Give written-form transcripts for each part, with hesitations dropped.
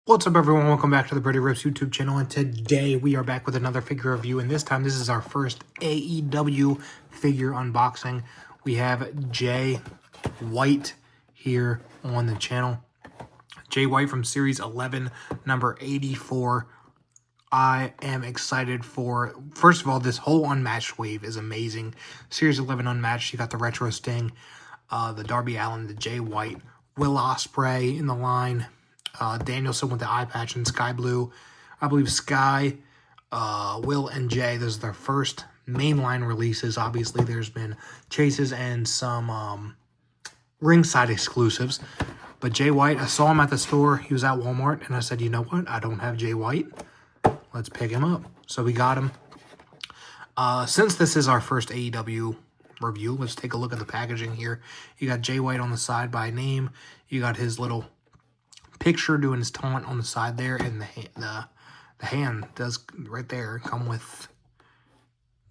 What's up, everyone? Welcome back to the Pretty Rips YouTube channel, and today we are back with another figure review, and this time this is our first AEW figure unboxing. We have Jay White here on the channel. Jay White from Series 11, number 84. I am excited for, first of all, this whole Unmatched wave is amazing. Series 11 Unmatched, you got the Retro Sting, the Darby Allin, the Jay White, Will Ospreay in the line, Danielson with the eye patch and Sky Blue. I believe Sky, Will, and Jay, those are their first mainline releases. Obviously, there's been chases and some ringside exclusives. But Jay White, I saw him at the store. He was at Walmart, and I said, you know what? I don't have Jay White. Let's pick him up. So we got him. Since this is our first AEW review, let's take a look at the packaging here. You got Jay White on the side by name. You got his little picture doing his taunt on the side there, and the hand does right there come with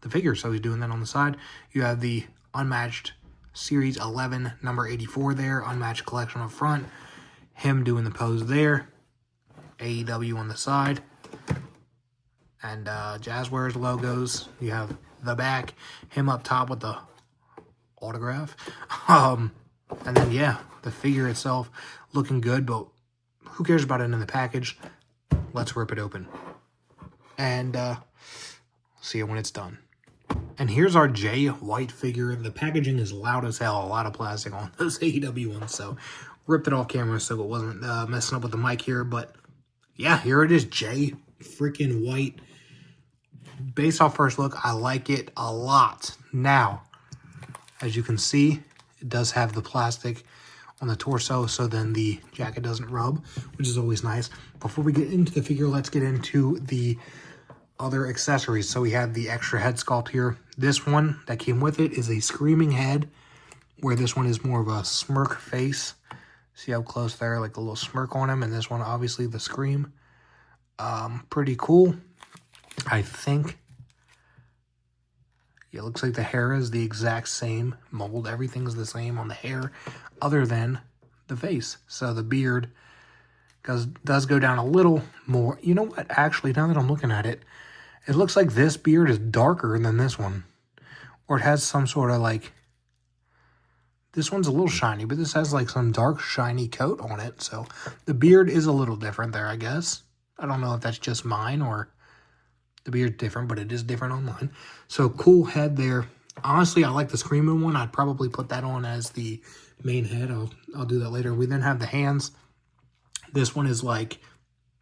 the figure, so he's doing that on the side. You have the Unmatched Series 11, number 84 there, Unmatched Collection up front, him doing the pose there, AEW on the side, and Jazwares logos. You have the back, him up top with the autograph, and then yeah, the figure itself looking good, but who cares about it in the package? Let's rip it open and see it when it's done. And here's our Jay White figure. The packaging is loud as hell. A lot of plastic on those AEW ones, so ripped it off camera so it wasn't messing up with the mic here. But yeah, here it is, Jay freaking White. Based off first look, I like it a lot. Now, as you can see, it does have the plastic on the torso, so then the jacket doesn't rub, which is always nice. Before we get into the figure, let's get into the other accessories. So we have the extra head sculpt here. This one that came with it is a screaming head, where this one is more of a smirk face. See how close there, like a little smirk on him, and this one, obviously, the scream. Pretty cool. I think it looks like the hair is the exact same mold. Everything's the same on the hair other than the face. So the beard does go down a little more. You know what? Actually, now that I'm looking at it, it looks like this beard is darker than this one. Or it has some sort of like, this one's a little shiny, but this has like some dark shiny coat on it. So the beard is a little different there, I guess. I don't know if that's just mine or the beard's different, but it is different on mine. So cool head there. Honestly, I like the screaming one. I'd probably put that on as the main head. I'll do that later. We then have the hands. This one is like,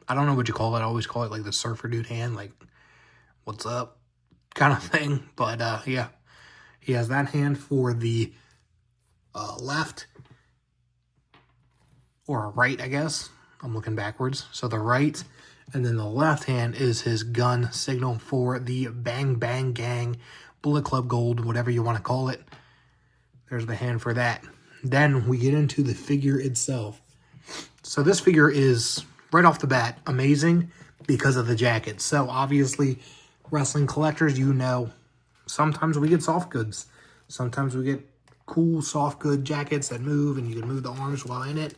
I don't know what you call it. I always call it like the surfer dude hand, like what's up kind of thing. But yeah, he has that hand for the left or right, I guess. I'm looking backwards. So the right, and then the left hand is his gun signal for the Bang Bang Gang, Bullet Club Gold, whatever you want to call it. There's the hand for that. Then we get into the figure itself. So this figure is, right off the bat, amazing because of the jacket. So obviously, wrestling collectors, you know, sometimes we get soft goods. Sometimes we get cool soft good jackets that move and you can move the arms while in it.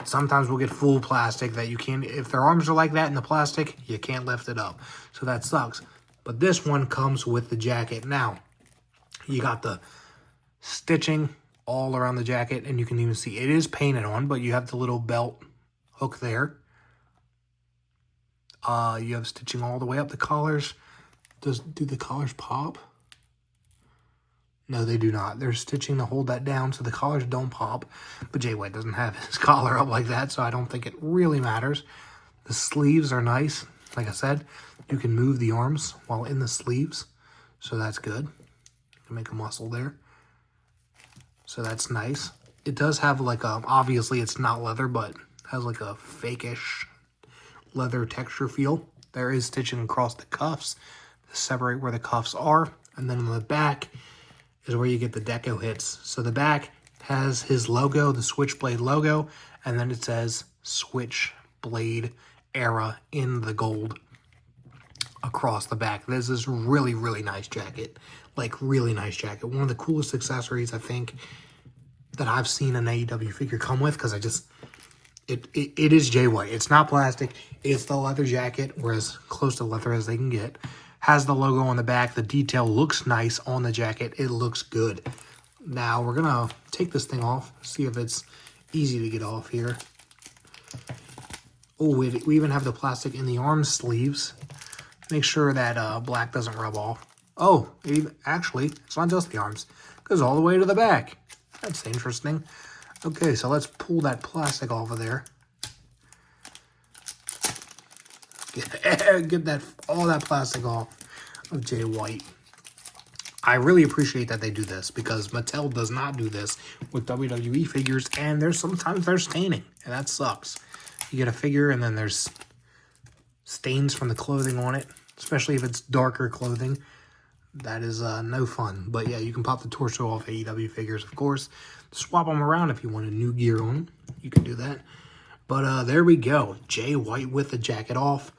Sometimes we'll get full plastic that you can't, if their arms are like that in the plastic, you can't lift it up. So that sucks. But this one comes with the jacket. Now, you got the stitching all around the jacket, and you can even see it is painted on, but you have the little belt hook there. You have stitching all the way up the collars. Do the collars pop? No, they do not. There's stitching to hold that down so the collars don't pop. But Jay White doesn't have his collar up like that, so I don't think it really matters. The sleeves are nice. Like I said, you can move the arms while in the sleeves, so that's good. You can make a muscle there. So that's nice. It does have like a, obviously it's not leather, but has like a fake-ish leather texture feel. There is stitching across the cuffs to separate where the cuffs are. And then on the back is where you get the deco hits. So the back has his logo, the Switchblade logo, and then it says Switchblade Era in the gold across the back. This is really, really nice jacket. Like, really nice jacket. One of the coolest accessories, I think, that I've seen an AEW figure come with, because It is Jay White. It's not plastic. It's the leather jacket, or as close to leather as they can get. Has the logo on the back. The detail looks nice on the jacket. It looks good. Now, we're going to take this thing off. See if it's easy to get off here. Oh, we even have the plastic in the arm sleeves. Make sure that black doesn't rub off. Oh, actually, it's not just the arms. It goes all the way to the back. That's interesting. Okay, so let's pull that plastic off of there. Get all that plastic off of Jay White. I really appreciate that they do this because Mattel does not do this with WWE figures, and sometimes they're staining, and that sucks. You get a figure and then there's stains from the clothing on it, especially if it's darker clothing. That is no fun. But yeah, you can pop the torso off AEW figures, of course. Swap them around if you want a new gear on them. You can do that. But there we go. Jay White with the jacket off.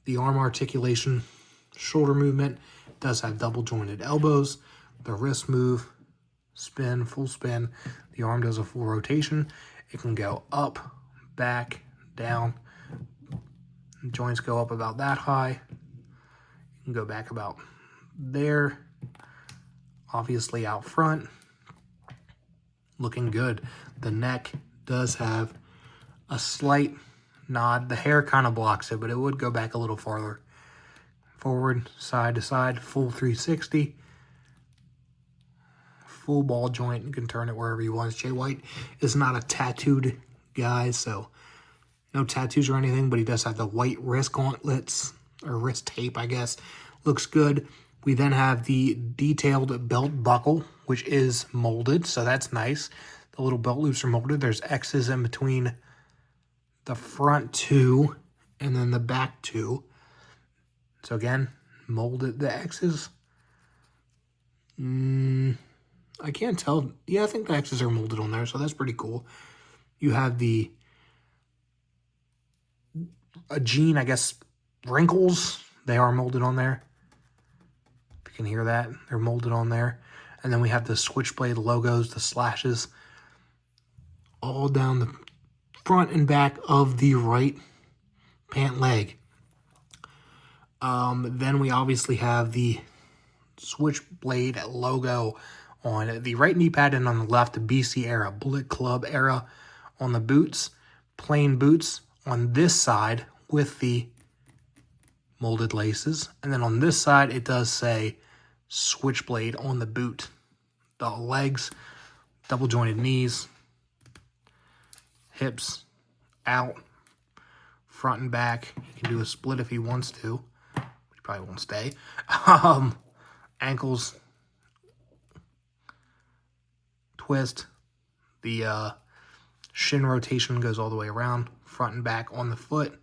The arm articulation, shoulder movement. Does have double jointed elbows. The wrist move, spin, full spin. The arm does a full rotation. It can go up, back, down. The joints go up about that high. You can go back about there. Obviously out front. Looking good. The neck does have a slight nod. The hair kind of blocks it, but it would go back a little farther. Forward, side to side, full 360. Full ball joint. You can turn it wherever you want. Jay White is not a tattooed guy, so no tattoos or anything, but he does have the white wrist gauntlets, or wrist tape, I guess. Looks good. We then have the detailed belt buckle, which is molded, so that's nice. The little belt loops are molded. There's X's in between the front two and then the back two. So again, molded the X's. I can't tell. Yeah, I think the X's are molded on there, so that's pretty cool. You have a jean, I guess, wrinkles. They are molded on there. If you can hear that, they're molded on there. And then we have the Switchblade logos, the slashes, all down the front and back of the right pant leg. Then we obviously have the Switchblade logo on the right knee pad, and on the left, the BC era, Bullet Club era on the boots. Plain boots on this side with the molded laces. And then on this side, it does say Switchblade on the boot. The legs, double jointed knees, hips out, front and back. He can do a split if he wants to. He probably won't stay. Ankles, twist. The shin rotation goes all the way around, front and back on the foot.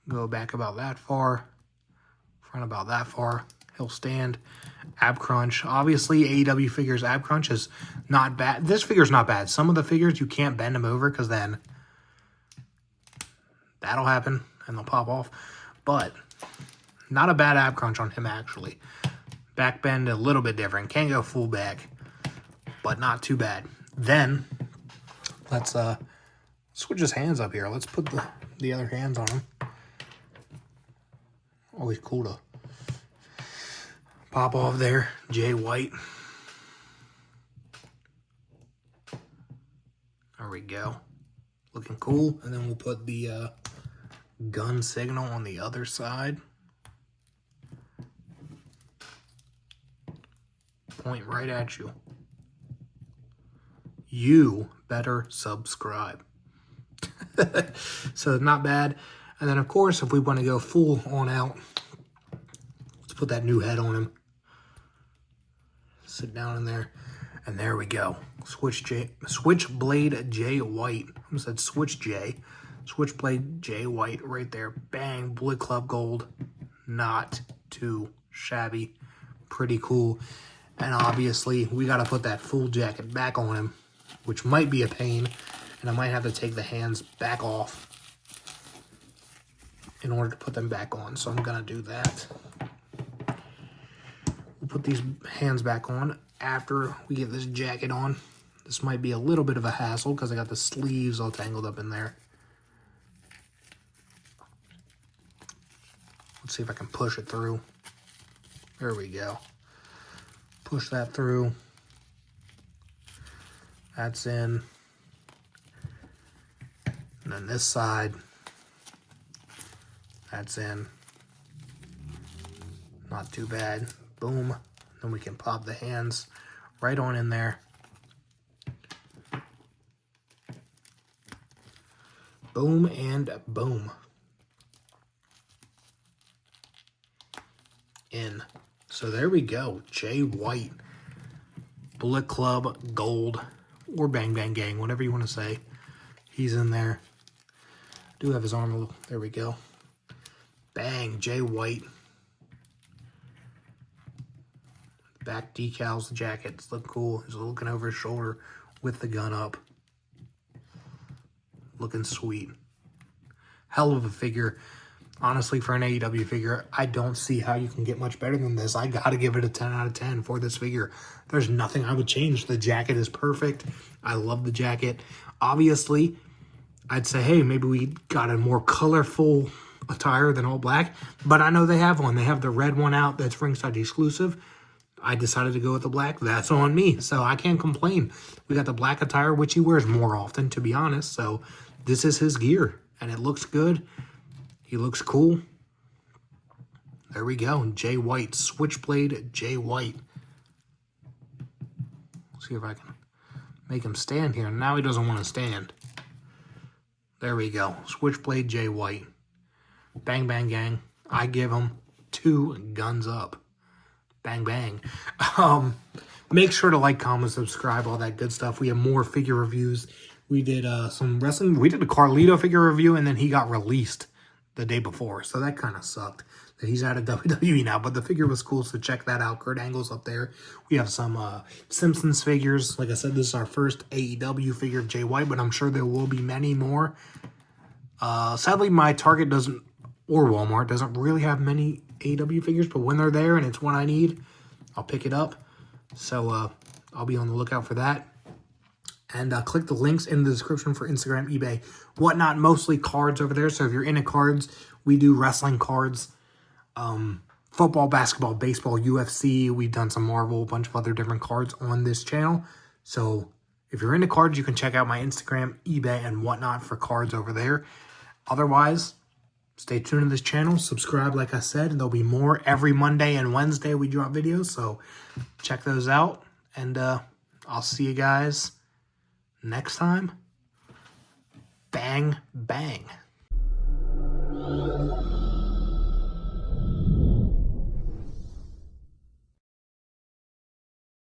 Go back about that far, front about that far. He'll stand. Ab crunch. Obviously, AEW figures ab crunch is not bad. This figure's not bad. Some of the figures, you can't bend them over because then that'll happen and they'll pop off. But not a bad ab crunch on him, actually. Back bend a little bit different. Can't go full back, but not too bad. Then, let's switch his hands up here. Let's put the other hands on him. Always cool to pop off there. Jay White. There we go. Looking cool. And then we'll put the gun signal on the other side. Point right at you. You better subscribe. So not bad. And then, of course, if we want to go full on out, let's put that new head on him. Sit down in there. And there we go. Switchblade Jay White. I almost said Switch J. Switchblade Jay White right there. Bang. Bullet Club Gold. Not too shabby. Pretty cool. And obviously, we got to put that full jacket back on him, which might be a pain. And I might have to take the hands back off in order to put them back on. So I'm going to do that. We'll put these hands back on after we get this jacket on. This might be a little bit of a hassle because I got the sleeves all tangled up in there. Let's see if I can push it through. There we go. Push that through. That's in. And then this side, that's in. Not too bad. Boom. Then we can pop the hands right on in there. Boom and boom. In. So there we go. Jay White. Bullet Club Gold. Or Bang Bang Gang, whatever you want to say. He's in there. Do have his arm. There we go. Bang. Jay White. Back decals, the jackets look cool. He's looking over his shoulder with the gun up. Looking sweet. Hell of a figure. Honestly, for an AEW figure, I don't see how you can get much better than this. I got to give it a 10 out of 10 for this figure. There's nothing I would change. The jacket is perfect. I love the jacket. Obviously, I'd say, hey, maybe we got a more colorful attire than all black. But I know they have one. They have the red one out that's ringside exclusive. I decided to go with the black. That's on me. So I can't complain. We got the black attire, which he wears more often, to be honest. So this is his gear. And it looks good. He looks cool. There we go. Jay White. Switchblade Jay White. See if I can make him stand here. Now he doesn't want to stand. There we go. Switchblade Jay White. Bang Bang Gang. I give him 2 guns up. Bang Bang. Make sure to like, comment, subscribe, all that good stuff. We have more figure reviews. We did some wrestling. We did a Carlito figure review, and then he got released the day before. So that kind of sucked that he's out of WWE now. But the figure was cool, so check that out. Kurt Angle's up there. We have some Simpsons figures. Like I said, this is our first AEW figure of Jay White, but I'm sure there will be many more. Sadly, my Target doesn't, or Walmart, doesn't really have many AEW figures, but when they're there and it's one I need, I'll pick it up. So I'll be on the lookout for that. And click the links in the description for Instagram, eBay, whatnot. Mostly cards over there. So if you're into cards, we do wrestling cards, football, basketball, baseball, UFC. We've done some Marvel, a bunch of other different cards on this channel. So if you're into cards, you can check out my Instagram, eBay, and whatnot for cards over there. Otherwise, stay tuned to this channel. Subscribe, like I said, and there'll be more every Monday and Wednesday we drop videos. So check those out. And I'll see you guys next time. Bang, bang.